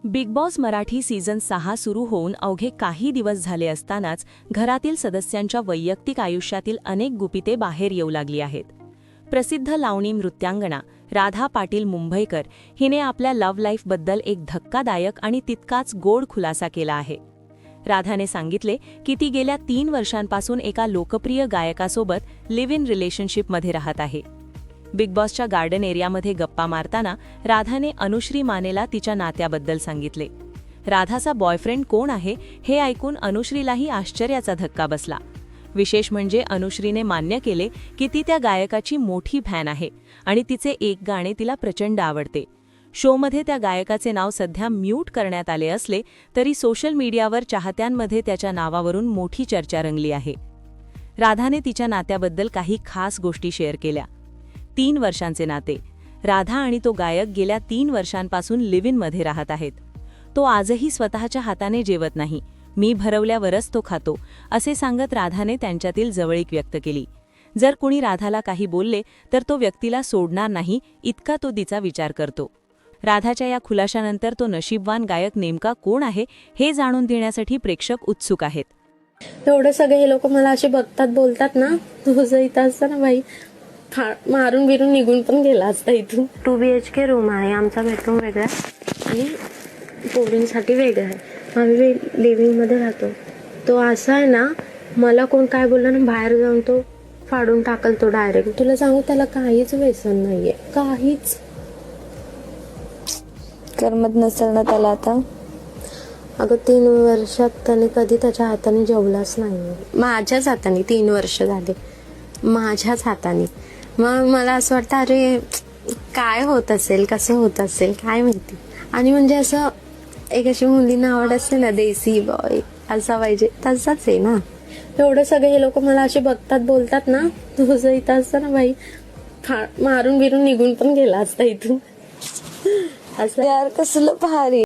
Big boss Marathi season 6 सुरू होऊन अवघे काही दिवस झाले असतानाच घरातील सदस्यांच्या वैयक्तिक आयुष्यातील अनेक गुपिते बाहेर येऊ लागली आहेत. प्रसिद्ध लावणी नृत्यांगना राधा पाटील मुंबईकर हिने आपल्या लव्ह लाईफबद्दल एक धक्कादायक आणि तितकाच गोड खुलासा केला आहे. राधाने सांगितले की ती गेल्या 3 वर्षांपासून एका लोकप्रिय गायकासोबत लिव्ह इन रिलेशनशिपमध्ये राहत आहे. बिग बॉसच्या गार्डन एरियामध्ये गप्पा मारताना राधाने अनुश्री मानेला तिच्या नात्याबद्दल सांगितले. राधाचा बॉयफ्रेंड कोण आहे हे ऐकून अनुश्रीलाही आश्चर्याचा धक्का बसला. विशेष म्हणजे अनुश्रीने मान्य केले की ती त्या गायकाची मोठी फॅन आहे आणि तिचे एक गाणे तिला प्रचंड आवडते. शोमध्ये त्या गायकाचे नाव सध्या म्यूट करण्यात आले असले तरी सोशल मीडियावर चाहत्यांमध्ये त्याच्या नावावरून मोठी चर्चा रंगली आहे. राधाने तिच्या नात्याबद्दल काही खास गोष्टी शेअर केल्या. 3 वर्षांचे नाते. राधा आणि तो गायक गेल्या 3 वर्षांपासून लिव्ह इनमध्ये राहत आहेत. तो आजही स्वतःच्या हाताने जेवत नाही, मी भरवल्यावरच तो खातो, असे सांगत राधाने त्यांच्यातील जवळीक व्यक्त केली. जर कुणी राधाला काही बोलले तर तो व्यक्तीला सोडणार नाही इतका तो तिचा विचार करतो. राधाच्या या खुलाशानंतर तो नशीबवान गायक नेमका कोण आहे हे जाणून घेण्यासाठी प्रेक्षक उत्सुक आहेत. एवढे सगळे हे लोक मला असे बघतात बोलतात ना, तुझं इथं असतं ना बाई मारून बिरून निघून पण गेला असता इथून. 2 BHK रूम आहे आमचा, बेडरूम वेगळा आणि पोरींसाठी वेगळा आहे. आम्ही लिव्हिंग मध्ये राहतो. तो असा आहे ना, मला कोण काय बोललं ना बाहेर जाऊन तो फाडून टाकल तो डायरेक्ट. तुला सांगू त्याला काहीच व्यसन नाहीये, काहीच करमत नसेल ना त्याला आता. अगं 3 वर्षात त्याने कधी त्याच्या हाताने जेवलाच नाही. माझ्याच हाताने 3 वर्ष झाले, माझ्याच हाताने. मग मला असं वाटतं अरे काय होत असेल, कसं होत असेल काय माहिती. आणि म्हणजे असं एक अशी मुलींना आवड असते ना, देसी बॉय असा पाहिजे, तसाच आहे ना. एवढे सगळे हे लोक मला असे बघतात बोलतात ना, तुझं इथं असतं ना बाई मारून बिरून निघून पण गेला असता इथून. असं यार कसलं भारी.